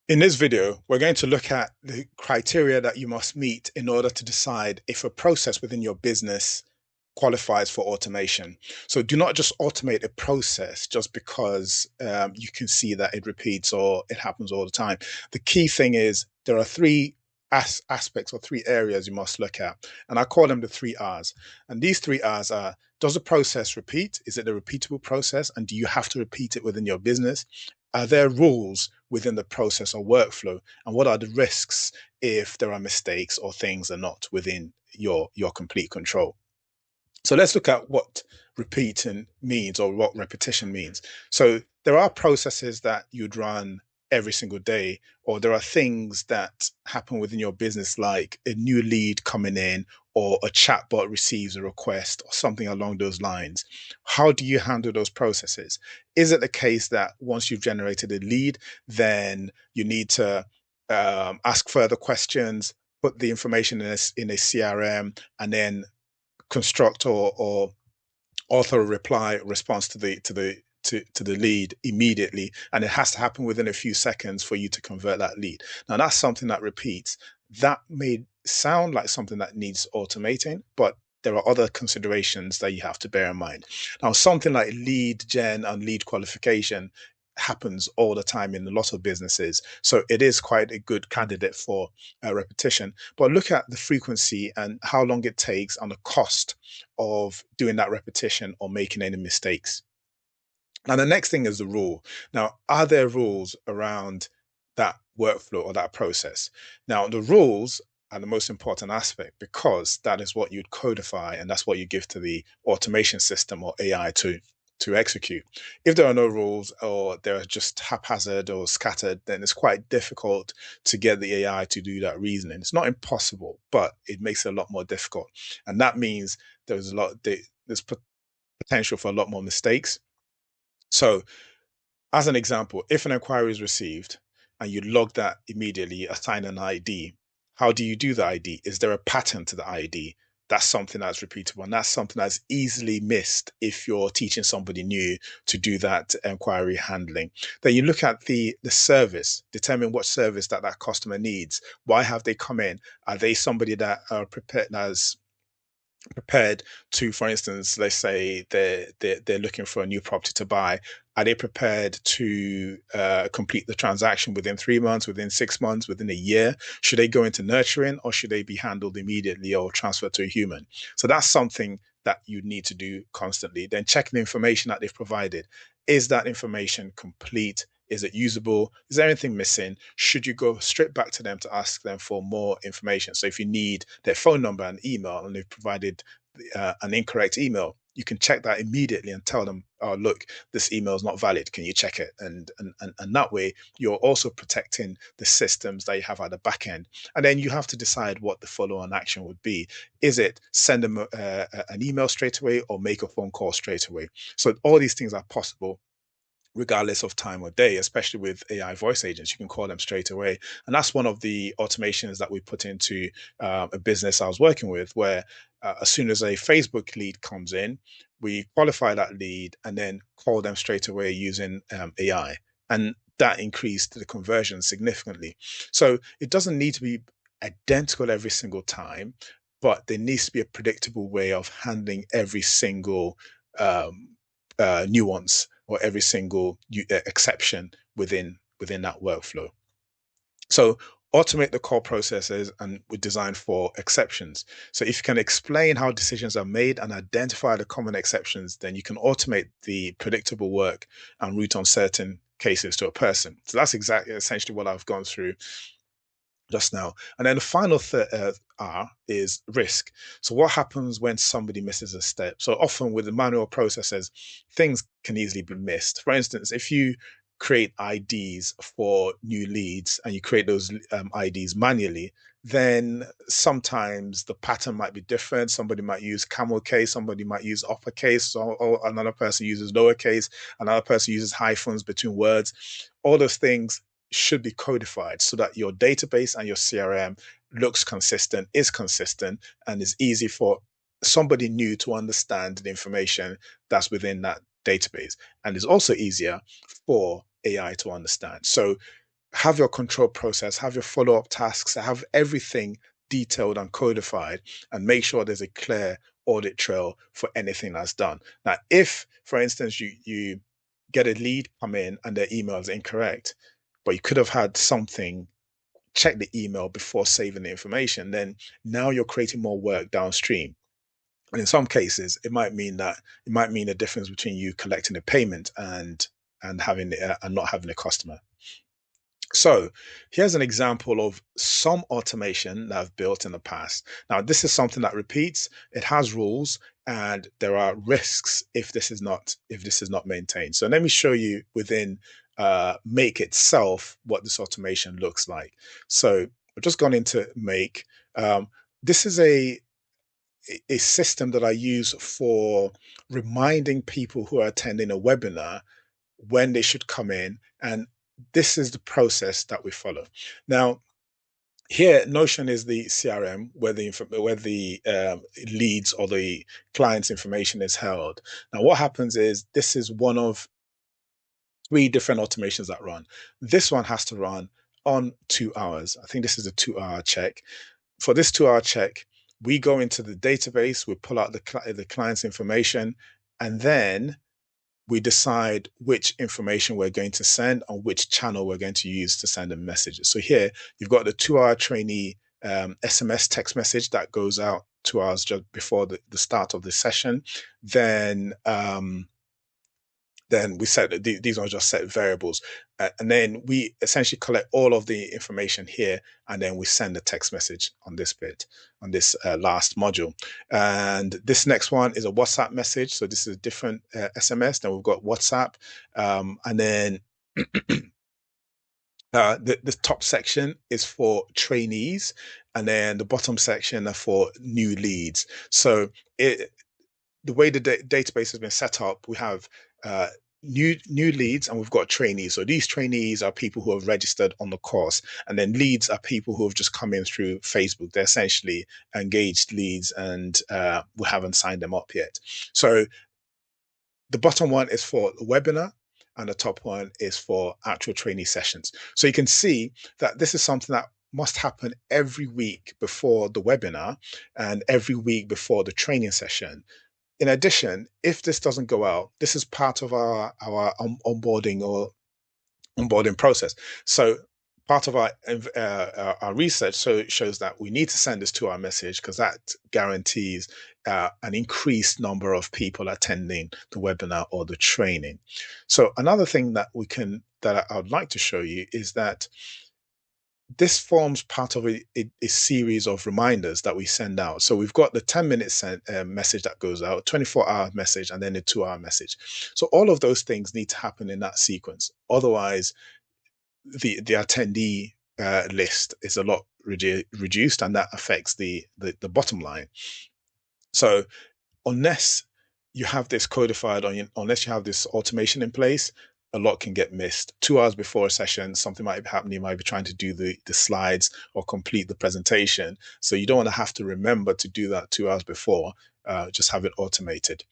In this video, we're going to look at the criteria that you must meet in order to decide if a process within your business qualifies for automation. So do not just automate a process just because you can see that it repeats or it happens all the time. The key thing is there are three aspects or three areas you must look at, and I call them the three R's. And these three R's are: does the process repeat? Is it a repeatable process? And do you have to repeat it within your business? Are there rules within the process or workflow? And what are the risks if there are mistakes or things are not within your complete control? So let's look at what repeating means or what repetition means. So there are processes that you'd run every single day, or there are things that happen within your business, like a new lead coming in, or a chatbot receives a request, or something along those lines. How do you handle those processes? Is it the case that once you've generated a lead, then you need to ask further questions, put the information in a CRM, and then construct or author a reply response to the lead immediately, and it has to happen within a few seconds for you to convert that lead? Now that's something that repeats. That may sound like something that needs automating, but there are other considerations that you have to bear in mind. Now, something like lead gen and lead qualification happens all the time in a lot of businesses. So it is quite a good candidate for repetition. But look at the frequency and how long it takes and the cost of doing that repetition or making any mistakes. Now, the next thing is the rule. Now, are there rules around that workflow or that process? Now, the rules are the most important aspect because that is what you'd codify and that's what you give to the automation system or AI to execute. If there are no rules or they're just haphazard or scattered, then it's quite difficult to get the AI to do that reasoning. It's not impossible, but it makes it a lot more difficult. And that means there's potential for a lot more mistakes. So as an example, if an inquiry is received and you log that immediately, assign an ID, how do you do the ID? Is there a pattern to the ID? That's something that's repeatable, and that's something that's easily missed if you're teaching somebody new to do that inquiry handling. Then you look at the service, determine what service that customer needs. Why have they come in? Are they somebody that are prepared to, for instance, let's say they're looking for a new property to buy? Are they prepared to complete the transaction within 3 months, within 6 months, within a year? Should they go into nurturing, or should they be handled immediately or transferred to a human? So that's something that you need to do constantly. Then check the information that they've provided. Is that information complete? Is it usable? Is there anything missing? Should you go straight back to them to ask them for more information? So if you need their phone number and email and they've provided an incorrect email, you can check that immediately and tell them, oh, look, this email is not valid. Can you check it? And that way, you're also protecting the systems that you have at the back end. And then you have to decide what the follow-on action would be. Is it send them an email straight away or make a phone call straight away? So all these things are possible regardless of time or day, especially with AI voice agents. You can call them straight away. And that's one of the automations that we put into a business I was working with, where as soon as a Facebook lead comes in, we qualify that lead and then call them straight away using AI. And that increased the conversion significantly. So it doesn't need to be identical every single time, but there needs to be a predictable way of handling every single nuance or every single exception within that workflow. So automate the core processes and we design for exceptions. So if you can explain how decisions are made and identify the common exceptions, then you can automate the predictable work and route on certain cases to a person. So that's exactly essentially what I've gone through just now. And then the final R is risk. So what happens when somebody misses a step? So often with the manual processes, things can easily be missed. For instance, if you create IDs for new leads and you create those IDs manually, then sometimes the pattern might be different. Somebody might use camel case, somebody might use uppercase, or another person uses lowercase, another person uses hyphens between words. All those things should be codified so that your database and your CRM looks consistent, is consistent, and is easy for somebody new to understand the information that's within that database. And it's also easier for AI to understand. So have your control process, have your follow-up tasks, have everything detailed and codified, and make sure there's a clear audit trail for anything that's done. Now, if, for instance, you get a lead come in and their email is incorrect, but you could have had something check the email before saving the information, then now you're creating more work downstream. And in some cases, it might mean a difference between you collecting a payment and having and not having a customer. So here's an example of some automation that I've built in the past. Now, this is something that repeats, it has rules, and there are risks if this is not maintained. So let me show you within Make itself what this automation looks like. So I've just gone into Make. This is a system that I use for reminding people who are attending a webinar when they should come in, and this is the process that we follow. Now, here, Notion is the CRM where the leads or the client's information is held. Now, what happens is this is one of three different automations that run. This one has to run on 2 hours. I think this is a 2 hour check. For this 2 hour check, we go into the database, we pull out the client's information, and then we decide which information we're going to send and which channel we're going to use to send them messages. So here you've got the 2 hour trainee SMS text message that goes out 2 hours just before the start of the session. Then we set these are just set variables, and then we essentially collect all of the information here, and then we send a text message on this bit, on this last module. And this next one is a WhatsApp message, so this is a different SMS. Then we've got WhatsApp, and then the top section is for trainees, and then the bottom section are for new leads. So the way the database has been set up, we have new leads and we've got trainees. So these trainees are people who have registered on the course, and then leads are people who have just come in through Facebook. They're essentially engaged leads, and we haven't signed them up yet. So the bottom one is for the webinar, and the top one is for actual trainee sessions. So you can see that this is something that must happen every week before the webinar and every week before the training session. In addition, if this doesn't go out, this is part of our onboarding process. So part of our research shows that we need to send this to our message, because that guarantees an increased number of people attending the webinar or the training. So another thing that I would like to show you is that this forms part of a series of reminders that we send out. So we've got the 10-minute message that goes out, 24-hour message, and then a 2 hour message. So all of those things need to happen in that sequence. Otherwise, the attendee list is a lot reduced, and that affects the bottom line. So unless you have this codified, unless you have this automation in place, a lot can get missed. 2 hours before a session, something might be happening. You might be trying to do the slides or complete the presentation. So you don't want to have to remember to do that 2 hours before. Just have it automated.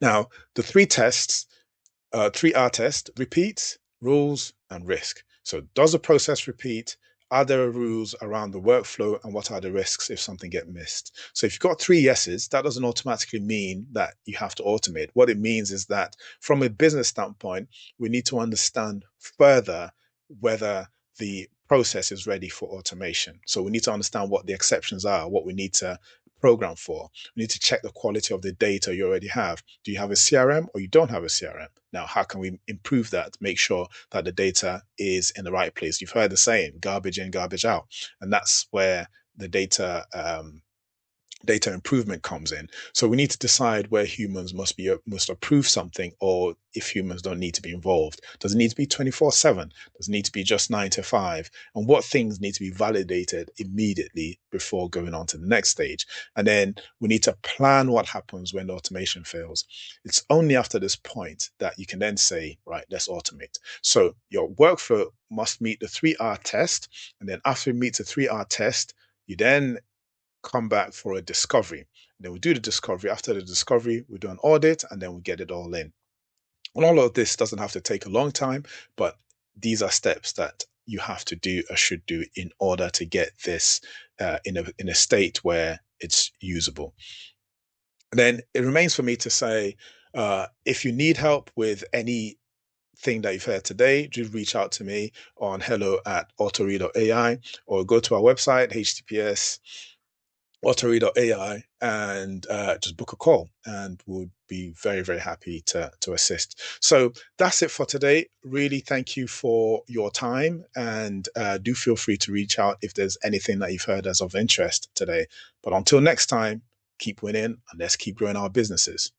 Now, the 3R test: repeat, rules, and risk. So does the process repeat? Are there rules around the workflow, and what are the risks if something gets missed? So if you've got 3 yeses, that doesn't automatically mean that you have to automate. What it means is that from a business standpoint, we need to understand further whether the process is ready for automation. So we need to understand what the exceptions are, what we need to program for. We need to check the quality of the data you already have. Do you have a CRM or you don't have a CRM? Now, how can we improve that? Make sure that the data is in the right place. You've heard the saying, garbage in, garbage out. And that's where the data improvement comes in. So we need to decide where humans must approve something, or if humans don't need to be involved. Does it need to be 24/7? Does it need to be just 9 to 5? And what things need to be validated immediately before going on to the next stage? And then we need to plan what happens when the automation fails. It's only after this point that you can then say, right, let's automate. So your workflow must meet the 3R test. And then after it meets the 3R test, you then come back for a discovery. And then we do the discovery. After the discovery, we do an audit, and then we get it all in. And all of this doesn't have to take a long time, but these are steps that you have to do or should do in order to get this in a state where it's usable. Then it remains for me to say, if you need help with anything that you've heard today, just reach out to me on hello@autore.ai, or go to our website, https autore.ai, and just book a call, and we'll be very, very happy to assist. So that's it for today. Really thank you for your time, and do feel free to reach out if there's anything that you've heard as of interest today. But until next time, keep winning, and let's keep growing our businesses.